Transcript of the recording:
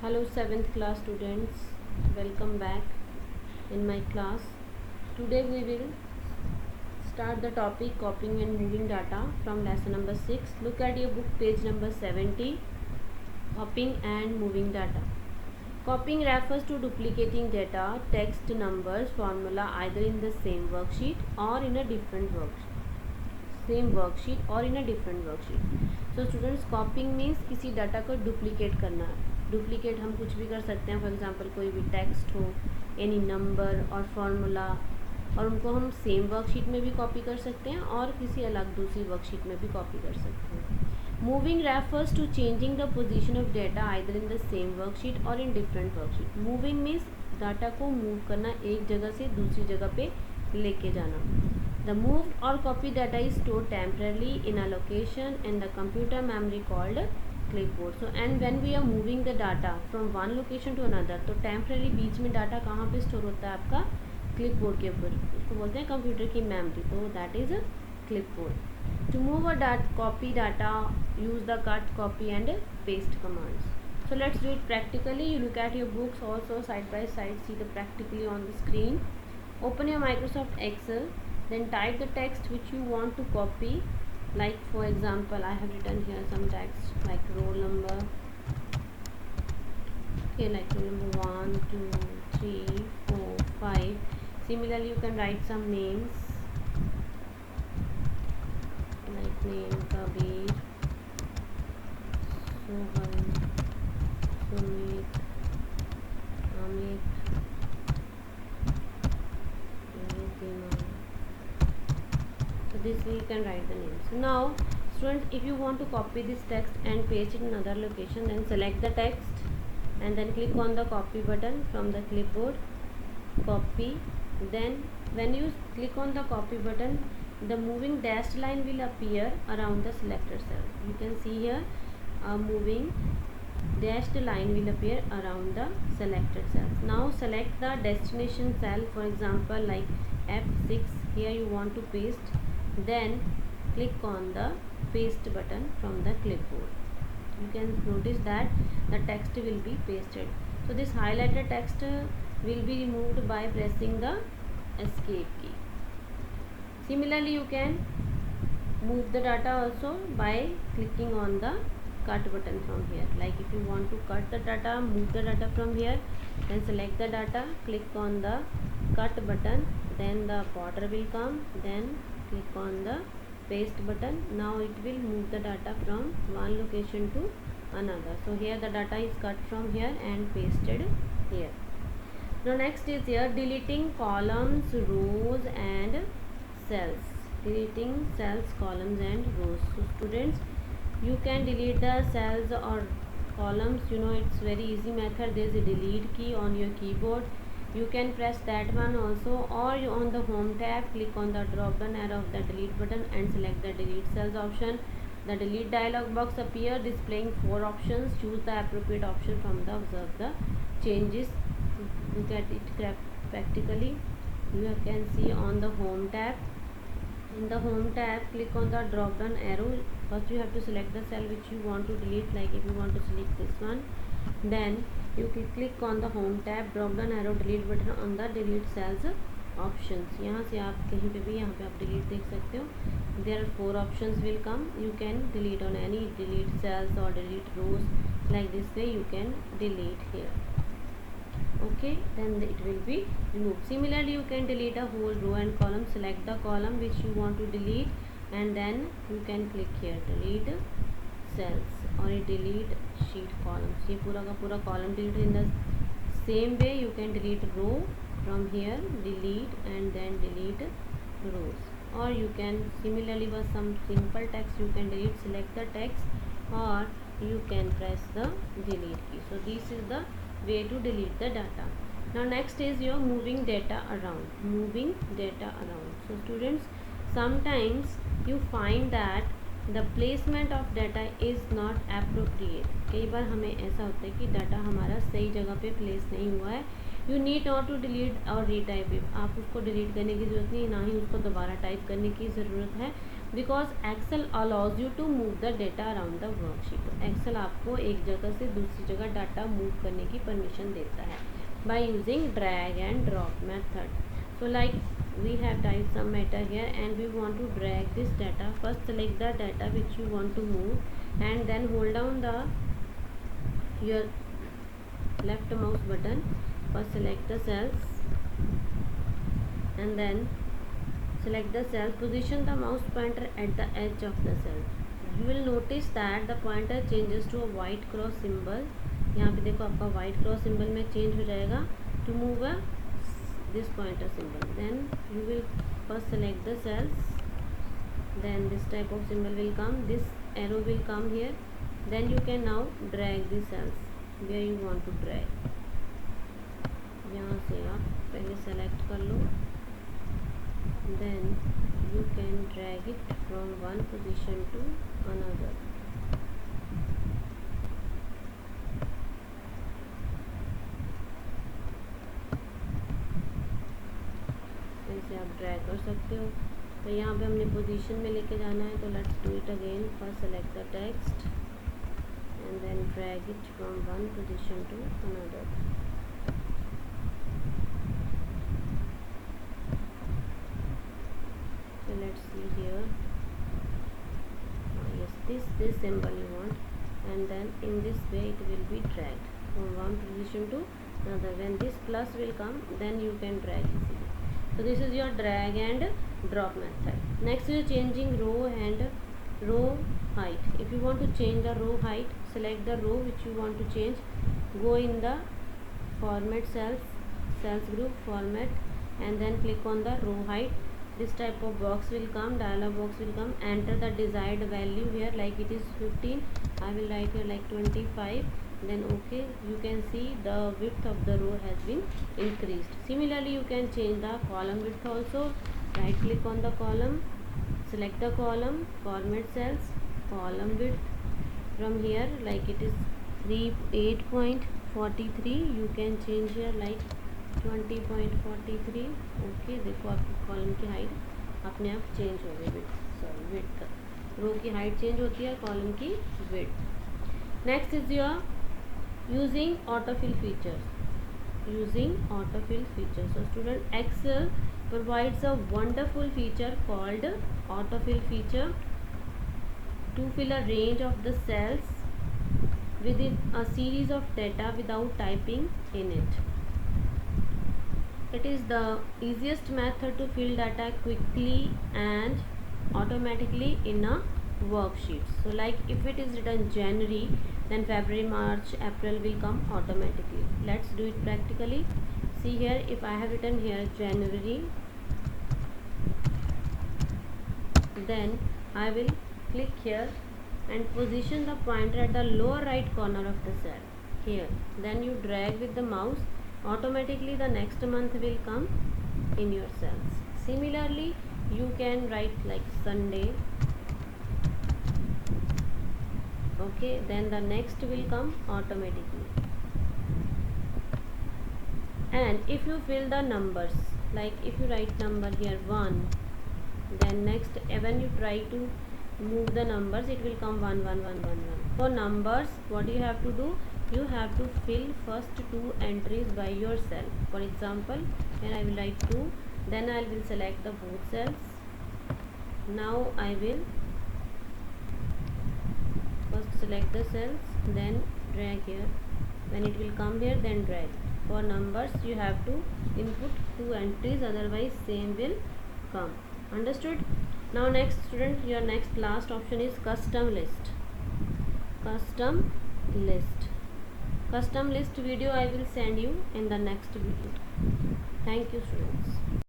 Hello 7th class students, welcome back in my class. Today we will start the topic copying and moving data from lesson number 6. Look at your book page number 70, copying and moving data. Copying refers to duplicating data, text, numbers, formula either in the same worksheet or in a different worksheet. So students, copying means किसी data को duplicate करना है. Duplicate हम कुछ भी कर सकते हैं. फॉर एग्जांपल कोई भी टेक्स्ट हो, एनी नंबर और फार्मूला, और उनको हम सेम वर्कशीट में भी कॉपी कर सकते हैं और किसी अलग दूसरी वर्कशीट में भी कॉपी कर सकते हैं. Moving refers to changing the position of data either in the same worksheet और in different worksheet. Moving means data को मूव करना, एक जगह से दूसरी जगह पे लेके जाना. The moved or copied data is stored temporarily in a location in the computer memory called clipboard. So and when we are moving the data from one location to another, तो temporarily बीच में data कहाँ पे store होता है आपका clipboard के ऊपर. उसको बोलते हैं कंप्यूटर की मेमोरी. तो that is clipboard. To move a copy data, use the cut, copy and paste commands. So let's do it practically. You look at your books also side by side, see the practically on the screen. Open your Microsoft Excel. Then type the text which you want to copy. Like for example, I have written here some text like roll number. Okay, like roll number 1, 2, 3, 4, 5. Similarly, you can write some names like name Kabir, Sohan, Sumit, Amit, Ridhima. So this way you can write the names. Now students, if you want to copy this text and paste it in another location, then select the text and then click on the copy button from the clipboard. Copy. Then when you click on the copy button, the moving dashed line will appear around the selected cell. You can see here a moving dashed line will appear around the selected cells. Now select the destination cell, for example like F6. Here you want to paste. Then click on the paste button from the clipboard. You can notice that the text will be pasted. So this highlighted text will be removed by pressing the escape key. Similarly, you can move the data also by clicking on the cut button from here. Like if you want to cut the data, move the data from here, then select the data, click on the cut button, then the border will come, then click on the paste button. Now it will move the data from one location to another. So here the data is cut from here and pasted here. Now next is here deleting columns, rows and cells. Deleting cells, columns and rows. So students, you can delete the cells or columns. You know, it's very easy method. There is a delete key on your keyboard. You can press that one also, or you on the home tab click on the drop down arrow of the delete button and select the delete cells option. The delete dialog box appear displaying 4 options. Choose the appropriate option from the observe the changes. Look at it practically. You can see on the home tab. In the home tab click on the drop down arrow. First you have to select the cell which you want to delete. Like if you want to select this one, then you can click on the home tab, drop down arrow, delete button on the delete cells options. यहाँ से आप कहीं पे भी यहाँ पे आप delete देख सकते हो. There are 4 options will come. You can delete on any delete cells or delete rows. Like this way you can delete here. Okay, then it will be removed. Similarly, you can delete a whole row and column. Select the column which you want to delete and then you can click here delete cells or delete sheet columns. ये पूरा का पूरा column delete. In the same way you can delete row from here, delete and then delete rows, or you can similarly with some simple text you can delete. Select the text or you can press the delete key. So this is the way to delete the data. Now next is your moving data around. Moving data around. So students, sometimes you find that the placement of data is not appropriate. कई बार हमें ऐसा होता है कि data हमारा सही जगह पे प्लेस नहीं हुआ है. You need not to delete or retype it. आप उसको डिलीट करने की ज़रूरत नहीं, ना ही उसको दोबारा टाइप करने की ज़रूरत है. Because Excel allows you to move the data around the worksheet. Excel आपको एक जगह से दूसरी जगह डाटा मूव करने की परमिशन देता है by using drag and drop method. So like we have typed some matter here and we want to drag this data. First select the data which you want to move and then hold down the your left mouse button. First select the cells and then select the cell, position the mouse pointer at the edge of the cell. You will notice that the pointer changes to a white cross symbol. यहाँ पे देखो आपका white cross symbol में change हो जाएगा to move this pointer symbol. Then you will first select the cells, then this type of symbol will come, this arrow will come here, then you can now drag the cells where you want to drag. यहाँ से आप पहले select कर लो, then you can drag it from one position to another. ऐसे आप drag कर सकते हो। तो यहाँ पे हमने पोजीशन में लेके जाना है, तो let's do it again. First select the text and then drag it from one position to another. So let's see here. Yes, this symbol you want, and then in this way it will be dragged from one position to another. When this plus will come, then you can drag easily. So this is your drag and drop method. Next is changing row and row height. If you want to change the row height, select the row which you want to change, go in the format cells group format, and then click on the row height. This type of box will come, dialog box will come. Enter the desired value here, like it is 15. I will write here like 25. Then okay, you can see the width of the row has been increased. Similarly, you can change the column width also. Right click on the column, select the column, format cells, column width. From here, like it is 8.43, you can change here like 20.43. Okay, देखो आपकी column की height अपने आप change हो गई, width रो की height change होती है, कॉलम की width. Next is your using autofill features. Using autofill features, so student, Excel provides a wonderful feature called autofill feature to fill a range of the cells within a series of data without typing in it. It is the easiest method to fill data quickly and automatically in a worksheet. So like if it is written January, then February, March, April will come automatically. Let's do it practically. See here, if I have written here January, then I will click here and position the pointer at the lower right corner of the cell here. Then you drag with the mouse, automatically the next month will come in your cells. Similarly, you can write like Sunday, okay, then the next will come automatically. And if you fill the numbers, like if you write number here 1, then next when you try to move the numbers, it will come 1 1 1 1 1. For numbers, what you have to do, you have to fill first two entries by yourself. For example, here I will write 2, then I will select the both cells. Now I will first select the cells, then drag here. When it will come here, then drag. For numbers, you have to input two entries, otherwise same will come. Understood? Now next student, your next last option is custom list. Custom list. Custom list video I will send you in the next video. Thank you students.